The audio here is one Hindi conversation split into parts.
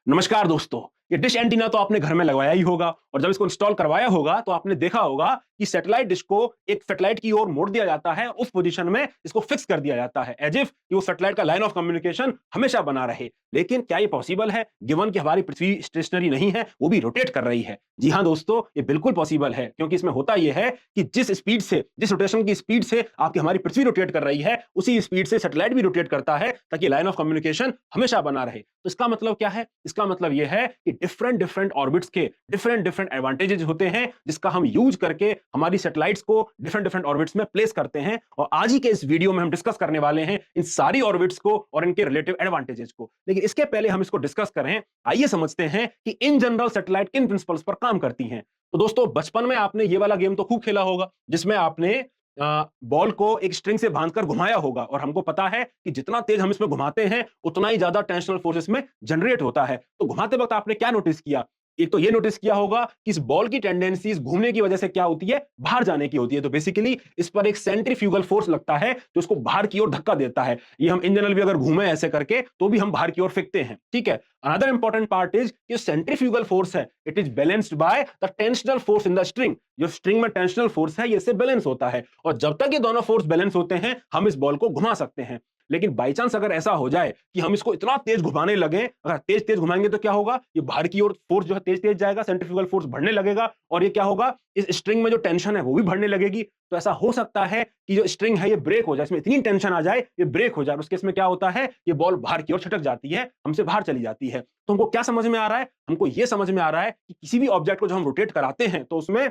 नमस्कार दोस्तों। ये डिश एंटीना तो आपने घर में लगवाया ही होगा और जब इसको इंस्टॉल करवाया होगा तो आपने देखा होगा कि सैटेलाइट डिश को एक सैटेलाइट की ओर मोड़ दिया जाता है, उस पोजीशन में इसको फिक्स कर दिया जाता है एज इफ कि वो सैटेलाइट का लाइन ऑफ कम्युनिकेशन हमेशा बना रहे। लेकिन क्या ये पॉसिबल है गिवन कि हमारी पृथ्वी स्टेशनरी नहीं है, वो भी रोटेट कर रही है? जी हाँ दोस्तों, ये बिल्कुल पॉसिबल है क्योंकि इसमें होता यह है कि जिस रोटेशन की स्पीड से आपकी हमारी पृथ्वी रोटेट कर रही है, उसी स्पीड से सैटेलाइट भी रोटेट करता है ताकि लाइन ऑफ कम्युनिकेशन हमेशा बना रहे। तो इसका मतलब क्या है? इसका मतलब यह है कि डिफरेंट डिफरेंट ऑर्बिट्स के डिफरेंट डिफरेंट एडवांटेजेस होते हैं जिसका हम यूज करके हमारी सैटेलाइट्स को डिफरेंट डिफरेंट ऑर्बिट्स में प्लेस करते हैं। और आज ही के इस वीडियो में हम डिस्कस करने वाले हैं इन सारी ऑर्बिट्स को और इनके रिलेटिव एडवांटेजेस को। लेकिन इसके पहले हम इसको डिस्कस करें, आइए समझते हैं कि इन जनरल सैटेलाइट किन प्रिंसिपल्स पर काम करती हैं। तो दोस्तों, बचपन में आपने ये वाला गेम तो खूब खेला होगा जिसमें आपने बॉल को एक स्ट्रिंग से बांधकर घुमाया होगा और हमको पता है कि जितना तेज हम इसमें घुमाते हैं उतना ही ज्यादा टेंशनल फोर्स इसमें जनरेट होता है। तो घुमाते वक्त आपने क्या नोटिस किया? एक तो ये नोटिस किया होगा कि इस बॉल की टेंडेंसीज घूमने की वजह से क्या होती है, बाहर जाने की होती है। तो बेसिकली इस पर एक सेंट्रीफ्यूगल फोर्स लगता है जो इसको बाहर की ओर धक्का देता है। ये हम इन जनरल भी अगर घूमे ऐसे करके तो भी हम बाहर की ओर फेंकते हैं, ठीक है। अनदर इंपॉर्टेंट पार्ट इज कि सेंट्रीफ्यूगल फोर्स है, it is balanced by the tensional force in the string. जो स्ट्रिंग में टेंशनल फोर्स है ये इससे बैलेंस होता है और जब तक ये दोनों फोर्स बैलेंस होते हैं हम इस बॉल को घुमा सकते हैं। लेकिन बाई चांस अगर ऐसा हो जाए कि हम इसको इतना तेज घुमाने लगे, अगर तेज तेज घुमाएंगे तो क्या होगा, ये बाहर की ओर फोर्स जो है तेज तेज जाएगा, सेंट्रीफ्यूगल फोर्स बढ़ने लगेगा और ये क्या होगा, इस स्ट्रिंग में जो टेंशन है वो भी बढ़ने लगेगी। तो ऐसा हो सकता है कि जो स्ट्रिंग है ये ब्रेक हो जाए, इसमें इतनी टेंशन आ जाए ये ब्रेक हो जाए। उसके इसमें क्या होता है, ये बॉल बाहर की ओर छटक जाती है, हमसे बाहर चली जाती है। तो हमको क्या समझ में आ रहा है? हमको ये समझ में आ रहा है कि किसी भी ऑब्जेक्ट को जब हम रोटेट कराते हैं तो उसमें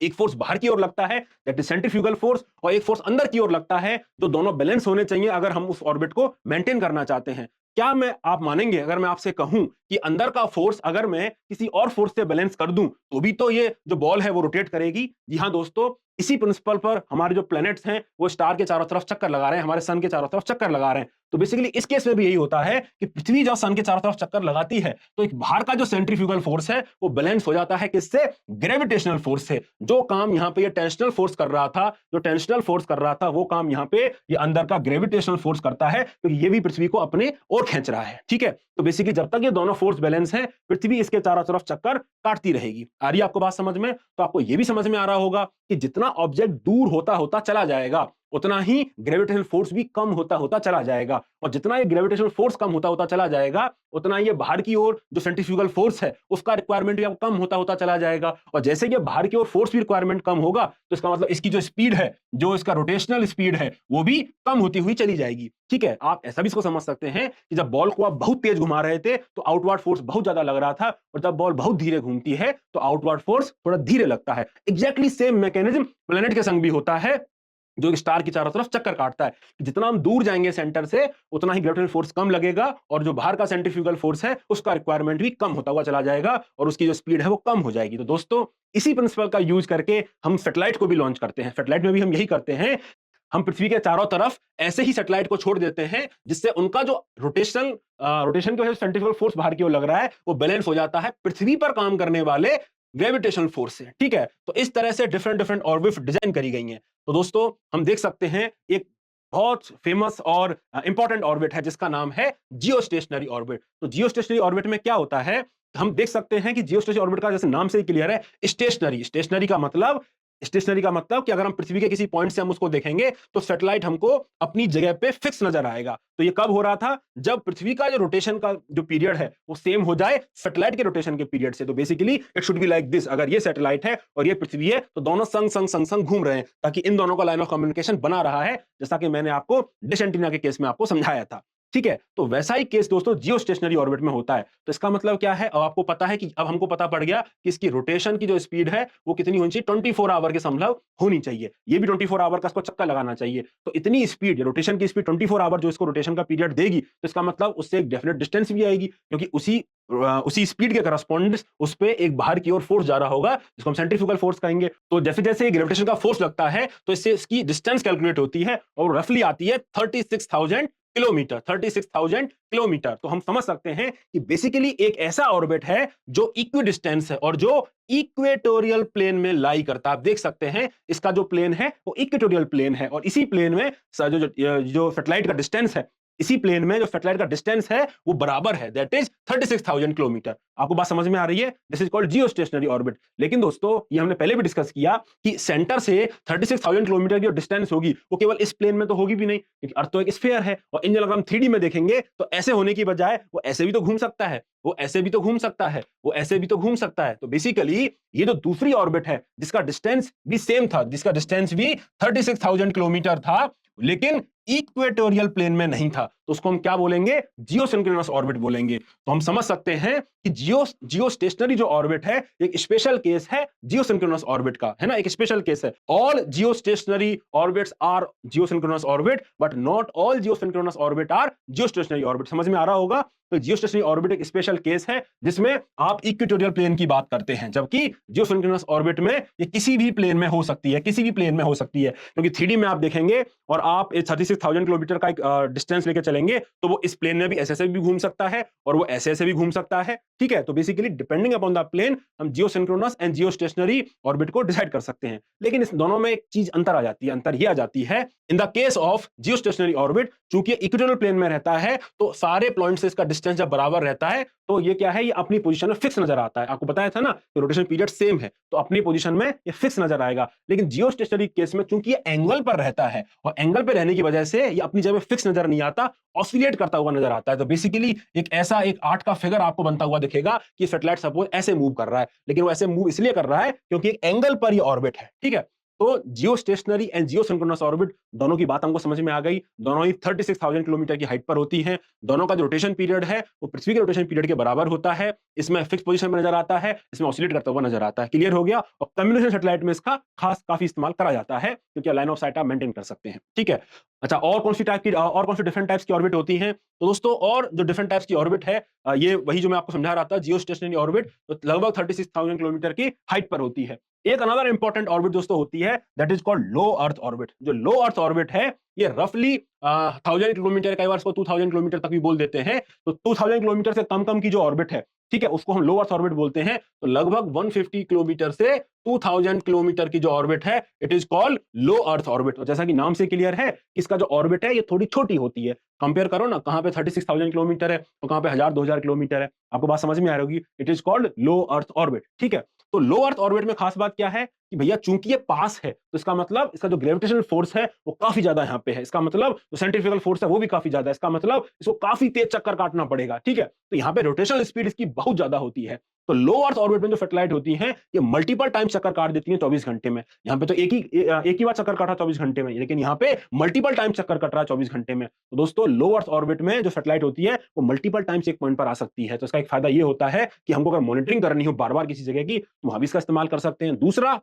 एक फोर्स बाहर की ओर लगता है, दैट इज सेंट्रीफ्यूगल फोर्स, और एक फोर्स अंदर की ओर लगता है, जो दोनों बैलेंस होने चाहिए अगर हम उस ऑर्बिट को मेंटेन करना चाहते हैं। क्या मैं आप मानेंगे अगर मैं आपसे कहूं कि अंदर का फोर्स अगर मैं किसी और फोर्स से बैलेंस कर दूं तो भी तो ये जो बॉल है वो रोटेट करेगी? जी हां दोस्तों, इसी प्रिंसिपल पर हमारे जो प्लैनेट्स हैं वो स्टार के चारों तरफ चक्कर लगा रहे हैं, हमारे सन के चारों तरफ चक्कर लगा रहे हैं। तो बेसिकली इस केस में भी यही होता है कि पृथ्वी जब सन के चारों तरफ चक्कर लगाती है तो एक बाहर का जो सेंट्रीफ्यूगल फोर्स है वो बैलेंस हो जाता है किससे? ग्रेविटेशनल फोर्स से। जो काम यहां पे ये टेंशनल फोर्स कर रहा था, जो टेंशनल फोर्स कर रहा था वो काम यहां पे ये अंदर का ग्रेविटेशनल फोर्स करता है, क्योंकि ये भी पृथ्वी को अपने ओर खींच रहा है, ठीक है। तो बेसिकली जब तक ये दोनों फोर्स बैलेंस है पृथ्वी इसके चारों तरफ चक्कर काटती रहेगी। आ रही है आपको बात समझ में? तो आपको ये भी समझ में आ रहा होगा कि जितना ऑब्जेक्ट दूर होता होता चला जाएगा उतना ही ग्रेविटेशनल फोर्स भी कम होता होता चला जाएगा, और जितना ये ग्रेविटेशनल फोर्स कम होता होता चला जाएगा उतना ये बाहर की ओर जो सेंट्रीफ्यूगल फोर्स है उसका रिक्वायरमेंट भी कम होता होता चला जाएगा। और जैसे ये बाहर की ओर फोर्स भी रिक्वायरमेंट कम होगा तो इसका मतलब इसकी जो स्पीड है, जो इसका रोटेशनल स्पीड है वो भी कम होती हुई चली जाएगी, ठीक है। आप ऐसा भी इसको समझ सकते हैं कि जब बॉल को आप बहुत तेज घुमा रहे थे तो आउटवर्ड फोर्स बहुत ज्यादा लग रहा था, और जब बॉल बहुत धीरे घूमती है तो आउटवर्ड फोर्स थोड़ा धीरे लगता है। एग्जैक्टली सेम मैकेनिज्म प्लेनेट के संग भी होता है, जो एक स्टार की चारों तरफ चक्कर काटता है। जितना हम दूर जाएंगे सेंटर से उतना ही ग्रेविटेशनल फोर्स कम लगेगा, और जो बाहर का सेंट्रीफ्यूगल फोर्स है उसका रिक्वायरमेंट भी कम होता हुआ चला जाएगा और उसकी जो स्पीड है वो कम हो जाएगी। तो दोस्तों, इसी प्रिंसिपल का यूज करके हम सैटेलाइट को भी लॉन्च करते हैं। सैटेलाइट में भी हम यही करते हैं, हम पृथ्वी के चारों तरफ ऐसे ही सैटेलाइट को छोड़ देते हैं जिससे उनका जो रोटेशन की वजह से सेंट्रीफ्यूगल फोर्स बाहर की ओर लग रहा है वो बैलेंस हो जाता है पृथ्वी पर काम करने वाले ग्रेविटेशनल फोर्स से, ठीक है। तो इस तरह से डिफरेंट डिफरेंट ऑर्बिट डिजाइन करी गई हैं। तो दोस्तों, हम देख सकते हैं एक बहुत फेमस और इंपॉर्टेंट ऑर्बिट है जिसका नाम है जियो स्टेशनरी ऑर्बिट। तो जियो स्टेशनरी ऑर्बिट में क्या होता है, हम देख सकते हैं कि जियो स्टेशनरी ऑर्बिट का जैसे नाम से ही क्लियर है, स्टेशनरी। स्टेशनरी का मतलब कि अगर हम पृथ्वी के किसी पॉइंट से हम उसको देखेंगे तो सैटेलाइट हमको अपनी जगह पे फिक्स नजर आएगा। तो ये कब हो रहा था? जब पृथ्वी का जो रोटेशन का जो पीरियड है वो सेम हो जाए सैटेलाइट के रोटेशन के पीरियड से। तो basically it should be like this, अगर ये सैटेलाइट है और ये पृथ्वी है तो दोनों संग संग संग संग घूम रहे हैं, ताकि इन दोनों का लाइन ऑफ कम्युनिकेशन बना रहा है, जैसा कि मैंने आपको डिश एंटीना के केस में आपको समझाया था, ठीक है। तो वैसा ही केस दोस्तों जियो स्टेशनरी ऑर्बिट में होता है। तो इसका मतलब क्या है, अब आपको पता है कि अब हमको पता पड़ गया कि इसकी रोटेशन की जो स्पीड है वो कितनी होनी चाहिए, 24 आवर के समझ होनी चाहिए। ये भी 24 आवर का इसको चक्कर लगाना चाहिए। तो इतनी स्पीड, रोटेशन की स्पीड 24 आवर जो इसको रोटेशन का पीरियड देगी, तो इसका मतलब उससे एक डेफिनेट डिस्टेंस भी आएगी, क्योंकि उसी स्पीड के करस्पॉन्डेंस उस पे एक बाहर की ओर फोर्स जा रहा होगा जिसको हम सेंट्रीफ्यूगल फोर्स कहेंगे। तो जैसे जैसे ग्रेविटेशन का फोर्स लगता है तो इससे इसकी डिस्टेंस कैलकुलेट होती है और रफली आती है 36,000 किलोमीटर। 36,000 किलोमीटर। तो हम समझ सकते हैं कि बेसिकली एक ऐसा ऑर्बिट है जो इक्वी डिस्टेंस है और जो इक्वेटोरियल प्लेन में लाई करता है। आप देख सकते हैं इसका जो प्लेन है वो इक्वेटोरियल प्लेन है, और इसी प्लेन में जो सैटेलाइट का डिस्टेंस है इसी प्लेन में जो सैटेलाइट का डिस्टेंस है वो बराबर है, दैट इज 36,000 किलोमीटर। आपको बात समझ में आ रही है? This is called Jio stationery orbit. लेकिन दोस्तों ये हमने पहले भी डिस्कस किया कि सेंटर से 36,000 किलोमीटर की जो डिस्टेंस होगी वो केवल इस प्लेन में तो होगी भी नहीं, क्योंकि अर्थ तो एक स्फीयर है, और इन अगर हम 3D में देखेंगे तो ऐसे होने की बजाय वो ऐसे भी तो घूम सकता है, वो ऐसे भी तो घूम सकता है, वो ऐसे भी तो घूम सकता है। तो बेसिकली ये जो दूसरी ऑर्बिट है जिसका डिस्टेंस भी सेम था, जिसका डिस्टेंस भी 36,000 किलोमीटर था, लेकिन इक्वेटोरियल प्लेन में नहीं था, तो उसको हम क्या बोलेंगे? जियोसिंक्रोनस ऑर्बिट बोलेंगे। तो हम समझ सकते हैं कि जियो स्टेशनरी जो ऑर्बिट है एक स्पेशल केस है जियोसिंक्रोनस ऑर्बिट का, है ना, एक स्पेशल केस है। All geostationary orbits are geosynchronous orbit, but not all geosynchronous orbit are Jio stationery orbit. समझ में आ रहा होगा? तो जियो स्टेशनरी ऑर्बिट एक स्पेशल केस है जिसमें आप इक्वेटोरियल प्लेन की बात करते हैं, जबकि जियोसिंक्रोनस ऑर्बिट में ये किसी भी प्लेन में हो सकती है, किसी भी प्लेन में हो सकती है, क्योंकि 3D में आप देखेंगे और आप 36,000 किलोमीटर का एक डिस्टेंस लेके चलेंगे तो वो इस प्लेन में भी ऐसे भी घूम सकता है और वो ऐसे भी घूम सकता है, ठीक है। तो basically depending upon the plane हम geosynchronous and geo stationery orbit को डिसाइड कर सकते हैं। लेकिन इस दोनों में एक चीज अंतर आ जाती है, अंतर ये आ जाती है in the case of Jio stationery orbit, चूंकि इक्वेटोरियल प्लेन में रहता है तो सारे पॉइंट से इसका डिस्टेंस जब बराबर रहता है तो ये क्या है, ये अपनी पोजीशन में फिक्स नजर आता है। आपको बताया था ना कि रोटेशन पीरियड सेम है, तो अपनी पोजीशन में ये फिक्स नजर आएगा। लेकिन जियो स्टेशनरी केस में चूंकि ये एंगल पर रहता है और एंगल पे रहने की वजह से ये अपनी जगह फिक्स नजर नहीं आता, ऑसिलेट करता हुआ नजर आता है। तो बेसिकली एक ऐसा एक 8 का फिगर आपको बनता हुआ दिखेगा कि सैटेलाइट सपोज ऐसे मूव कर रहा है, लेकिन वो ऐसे मूव इसलिए कर रहा है क्योंकि एक एंगल पर ये ऑर्बिट है, ठीक है। तो जियो stationery and Jio synchronous orbit दोनों की बात हमको समझ में आ गई। दोनों ही 36,000 किलोमीटर की हाइट पर होती हैं। दोनों का जो रोटेशन पीरियड है वो पृथ्वी के रोटेशन पीरियड के बराबर होता है। इसमें फिक्स पोजीशन में नजर आता है, इसमें ऑसिलेट करता हुआ नजर आता है। क्लियर हो गया? और कम्युनिकेशन सैटेलाइट में इसका खास काफी इस्तेमाल करा जाता है क्योंकि लाइन ऑफ साइट आप मेंटेन कर सकते हैं, ठीक है। अच्छा, और कौन सी टाइप की और कौन सी डिफरेंट टाइप्स की ऑर्बिट होती हैं? तो दोस्तों और जो डिफरेंट टाइप्स की ऑर्बिट है ये वही जो मैं आपको समझा रहा था, जियो स्टेशनरी ऑर्बिट तो लगभग 36,000 किलोमीटर की हाइट पर होती है। एक अनदर इंपॉर्टेंट ऑर्बिट दोस्तों होती है that is called low earth orbit. जो लो अर्थ ऑर्बिट है ये रफली 1000 किलोमीटर, कई बार इसको 2000 किलोमीटर तक भी बोल देते हैं। तो 2000 किलोमीटर से कम की जो ऑर्बिट है, ठीक है, उसको हम लो अर्थ ऑर्बिट बोलते हैं। तो लगभग 150 किलोमीटर से 2000 किलोमीटर की जो ऑर्बिट है it is called low earth orbit. और जैसा कि नाम से क्लियर है इसका जो ऑर्बिट है ये थोड़ी छोटी होती है। कंपेयर करो ना, कहां पे 36,000 किलोमीटर है और कहां पे 1000-2000 किलोमीटर है। आपको बात समझ में आ रही होगी। It is called low earth orbit, ठीक है। तो लो अर्थ ऑर्बिट में खास बात क्या है कि भैया चूंकि ये पास है तो इसका मतलब इसका जो ग्रेविटेशनल फोर्स है वो काफी ज्यादा यहाँ पे है। इसका मतलब जो सेंट्रीफ्यूगल फोर्स है वो भी काफी ज्यादा है। इसका मतलब इसको काफी तेज चक्कर काटना पड़ेगा, ठीक है। तो यहाँ पे रोटेशनल स्पीड इसकी बहुत ज्यादा होती है। तो लो अर्थ ऑर्बिट में जो सैटेलाइट होती हैं ये मल्टीपल टाइम चक्कर काट देती हैं 24 घंटे में। यहाँ पे तो एक ही बार चक्कर काटा 24 घंटे में, लेकिन यहाँ पे मल्टीपल टाइम चक्कर कट रहा है 24 घंटे में। तो दोस्तों लो अर्थ ऑर्बिट में जो सैटेलाइट होती है वो मल्टीपल टाइम्स एक पॉइंट पर आ सकती है। तो इसका एक फायदा ये होता है कि हमको अगर मॉनिटरिंग करनी हो बार बार किसी जगह की तो वहां भी इसका इस्तेमाल कर सकते हैं। दूसरा,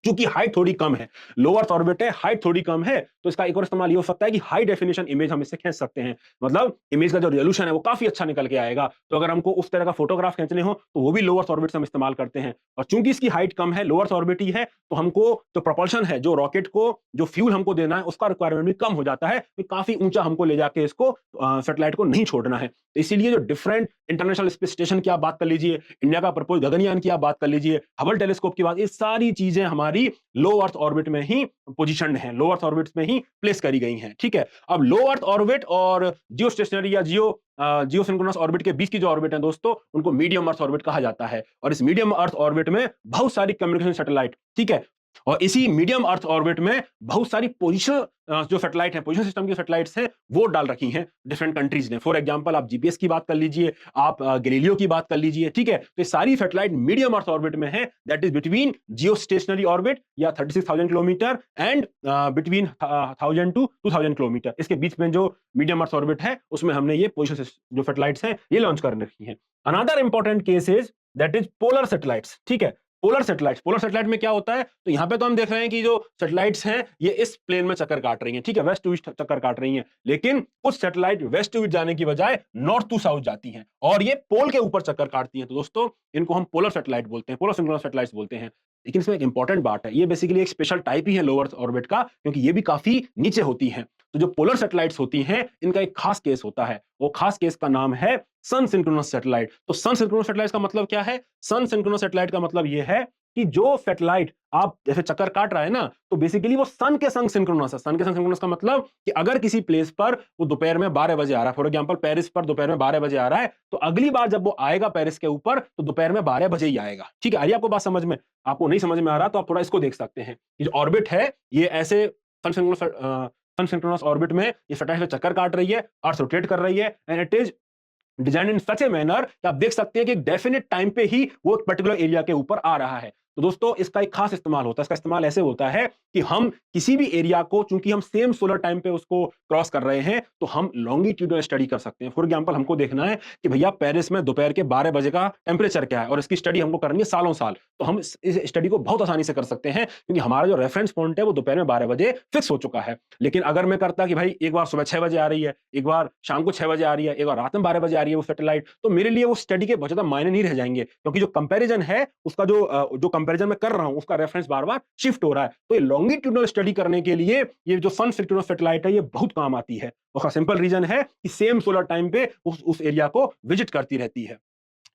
चूंकि हाइट थोड़ी कम है, लो अर्थ ऑर्बिट है, हाइट थोड़ी कम है, तो इसका एक और इस्तेमाल ये हो सकता है कि हाई डेफिनेशन इमेज हम इससे खींच सकते हैं। मतलब इमेज का जो रेजोल्यूशन है वो काफी अच्छा निकल के आएगा। तो अगर हमको उस तरह का फोटोग्राफ खींचने हो तो वो भी लो अर्थ ऑर्बिट से हम इस्तेमाल करते हैं। और चूंकि इसकी हाइट कम है, लो अर्थ ऑर्बिट ही है, तो हमको जो प्रोपल्शन है, जो रॉकेट को जो फ्यूल हमको देना है उसका रिक्वायरमेंट भी कम हो जाता है। तो काफी ऊंचा हमको ले जाके इसको सैटेलाइट को नहीं छोड़ना है। तो इसीलिए जो डिफरेंट इंटरनेशनल स्पेस स्टेशन की आप बात कर लीजिए, इंडिया का प्रपोज गगनयान की आप बात कर लीजिए, हबल टेलीस्कोप की बात, ये सारी चीजें हमारी लो अर्थ ऑर्बिट में ही पोजीशनड हैं, लो अर्थ ऑर्बिट में ही प्लेस करी गई हैं, ठीक है। अब लो अर्थ ऑर्बिट और जियो स्टेशनरी या जियो सिंक्रोनस ऑर्बिट के बीच की जो ऑर्बिट है दोस्तों उनको मीडियम अर्थ ऑर्बिट कहा जाता है। और इस मीडियम अर्थ ऑर्बिट में बहुत सारी कम्युनिकेशन सैटेलाइट, ठीक है, और इसी मीडियम अर्थ ऑर्बिट में बहुत सारी पोजीशन जो सैटेलाइट है, पोजीशन सिस्टम की सैटेलाइट्स हैं वो डाल रखी हैं डिफरेंट कंट्रीज ने। फॉर एग्जांपल आप जीपीएस की बात कर लीजिए, आप गैलीलियो की बात कर लीजिए, ठीक है। तो ये सारी सैटेलाइट मीडियम अर्थ ऑर्बिट में है, that is between Jio stationery orbit या 36,000 kilometre and between 1000 two 2000 kilometre. इसके बीच में जो मीडियम अर्थ ऑर्बिट है उसमें हमने ये पोजीशन जो सैटेलाइट्स हैं ये लॉन्च कर रखी हैं। Another important case is that is polar satellites, ठीक है। पोलर सैटेलाइट में क्या होता है, तो यहां पे तो हम देख रहे हैं कि जो सैटेलाइट्स हैं ये इस प्लेन में चक्कर काट रही हैं, ठीक है, वेस्ट टू ईस्ट चक्कर काट रही हैं। लेकिन कुछ सैटेलाइट वेस्ट टू ईस्ट जाने की बजाय नॉर्थ टू साउथ जाती हैं और ये पोल के ऊपर चक्कर काटती हैं। तो दोस्तों इनको हम पोलर सैटेलाइट बोलते हैं, पोलर सिंक्रोनस सैटेलाइट्स बोलते हैं। लेकिन इसमें एक इंपॉर्टेंट बात है, ये बेसिकली एक स्पेशल टाइप ही है लो अर्थ ऑर्बिट का, क्योंकि ये भी काफी नीचे होती हैं। तो जो पोलर सैटेलाइट्स होती हैं इनका एक खास केस होता है, वो खास केस का नाम है सन सिंक्रोनस सैटेलाइट। तो सन सिंक्रोनस सैटेलाइट का मतलब क्या है? सन सिंक्रोनस सैटेलाइट का मतलब ये है कि जो सैटेलाइट आप जैसे चक्कर काट रहा है ना, तो बेसिकली वो सन के संग सिंक्रोनस है। सन के संग सिंक्रोनस का मतलब कि अगर किसी प्लेस पर वो दोपहर में 12 बजे आ रहा है, फॉर एग्जांपल पेरिस पर दोपहर में 12 बजे आ रहा है, तो अगली बार जब वो आएगा पेरिस के ऊपर, तो दोपहर में 12 बजे ही आएगा। ठीक है, आ रही है आपको बात समझ में? आपको नहीं समझ में आ रहा तो आप थोड़ा इसको देख सकते हैं। ये जो ऑर्बिट है, ये ऐसे सन सिंक्रोनस ऑर्बिट में ये सैटेलाइट चक्कर काट रही है, अर्थ रोटेट कर रही है, and it is design in such a manner कि आप देख सकते हैं कि एक डेफिनेट टाइम पे ही वो एक पर्टिकुलर एरिया के ऊपर आ रहा है। तो दोस्तों इसका एक खास इस्तेमाल होता है। इसका इस्तेमाल ऐसे होता है कि हम किसी भी एरिया को, चूंकि हम सेम सोलर टाइम पे उसको क्रॉस कर रहे हैं, तो हम लॉन्गिट्यूडनल स्टडी कर सकते हैं। फॉर एग्जांपल हमको देखना है कि भैया पेरिस में दोपहर के 12 बजे का टेम्परेचर क्या है, और इसकी स्टडी हमको करनी है सालों साल। तो हम इस स्टडी को बहुत आसानी से कर सकते हैं, क्योंकि हमारा जो रेफरेंस पॉइंट है वो दोपहर में 12 बजे फिक्स हो चुका है। लेकिन अगर मैं करता कि भाई एक बार सुबह 6 बजे आ रही है, एक बार शाम को 6 बजे आ रही है, एक बार रात में 12 बजे आ रही है वो सैटेलाइट, तो मेरे लिए वो स्टडी के बहुत ज्यादा मायने नहीं रह जाएंगे, क्योंकि जो कंपैरिजन है उसका जो कंपैरिजन मैं कर रहा हूं उसका रेफरेंस बार-बार शिफ्ट हो रहा है। तो ये लॉन्गिट्यूडनल स्टडी करने के लिए ये जो सन सिंक्रोनस सैटेलाइट है ये बहुत काम आती है। उसका सिंपल रीजन है कि सेम सोलर टाइम पे उस एरिया को विजिट करती रहती है।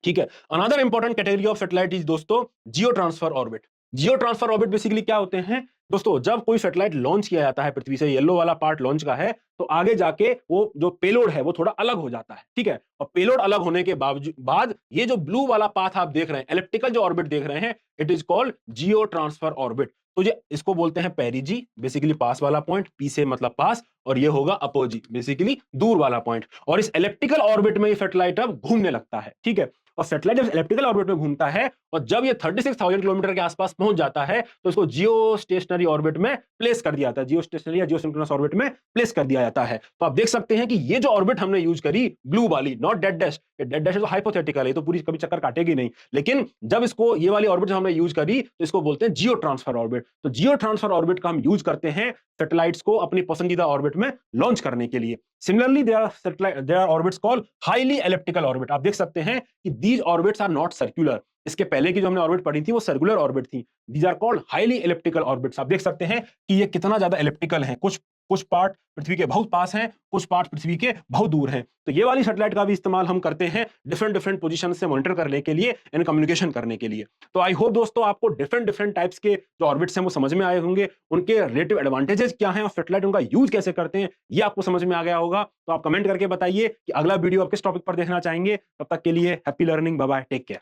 ठीक है, another important category of satellite is दोस्तों जियो ट्रांसफर ऑर्बिट। जियो ट्रांसफर ऑर्बिट बेसिकली क्या होते हैं दोस्तों? जब कोई सैटेलाइट लॉन्च किया जाता है पृथ्वी से, येलो वाला पार्ट लॉन्च का है, तो आगे जाके वो जो पेलोड है वो थोड़ा अलग हो जाता है। ठीक है, और पेलोड अलग होने के बाद ये जो ब्लू वाला पाथ आप देख रहे हैं, इलिप्टिकल जो ऑर्बिट देख रहे हैं, it is called Jio transfer orbit. तो ये इसको बोलते हैं पेरिजी, बेसिकली पास वाला पॉइंट, पी से मतलब पास, और ये होगा अपोजी, बेसिकली दूर वाला पॉइंट। और इस इलिप्टिकल ऑर्बिट में ये सैटेलाइट अब घूमने लगता है। ठीक है, और सैटेलाइट जब इलिप्टिकल ऑर्बिट में घूमता है और जब ये 36,000 किलोमीटर के आसपास पहुंच जाता है, तो इसको जियो स्टेशनरी ऑर्बिट में प्लेस कर दिया जाता है। जियो स्टेशनरी या जियो सिंक्रोनस ऑर्बिट में प्लेस कर दिया जाता है। तो आप देख सकते हैं कि ये जो ऑर्बिट हमने यूज करी, ब्लू वाली, not dead dash, dead dash तो हाइपोथेटिकल है, तो पूरी कभी चक्कर काटेगी नहीं, लेकिन जब इसको ये वाली ऑर्बिट हमने यूज करी तो इसको बोलते हैं जियो ट्रांसफर ऑर्बिट। तो जियो ट्रांसफर ऑर्बिट का हम यूज करते हैं सैटेलाइट्स को अपनी पसंदीदा ऑर्बिट में लॉन्च करने के लिए। Similarly there are orbits called highly elliptical orbit. आप देख सकते हैं कि these orbits are not circular. इसके पहले की जो हमने ऑर्बिट पढ़ी थी वो सर्कुलर ऑर्बिट थी। These are called highly elliptical orbits. आप देख सकते हैं कि ये कितना ज्यादा एलिप्टिकल है, कुछ कुछ पार्ट पृथ्वी के बहुत पास हैं, कुछ पार्ट पृथ्वी के बहुत दूर हैं। तो ये वाली सैटेलाइट का भी इस्तेमाल हम करते हैं डिफरेंट डिफरेंट पोजीशन से मॉनिटर करने के लिए एंड कम्युनिकेशन करने के लिए। तो आई होप दोस्तों आपको डिफरेंट डिफरेंट टाइप्स के जो ऑर्बिट्स हैं वो समझ में आए होंगे, उनके रिलेटिव एडवांटेजेस क्या हैं और सैटेलाइट उनका यूज कैसे करते हैं ये आपको समझ में आ गया होगा। तो आप कमेंट करके बताइए कि अगला वीडियो आप किस टॉपिक पर देखना चाहेंगे। तब तक के लिए happy learning, bye bye, take care.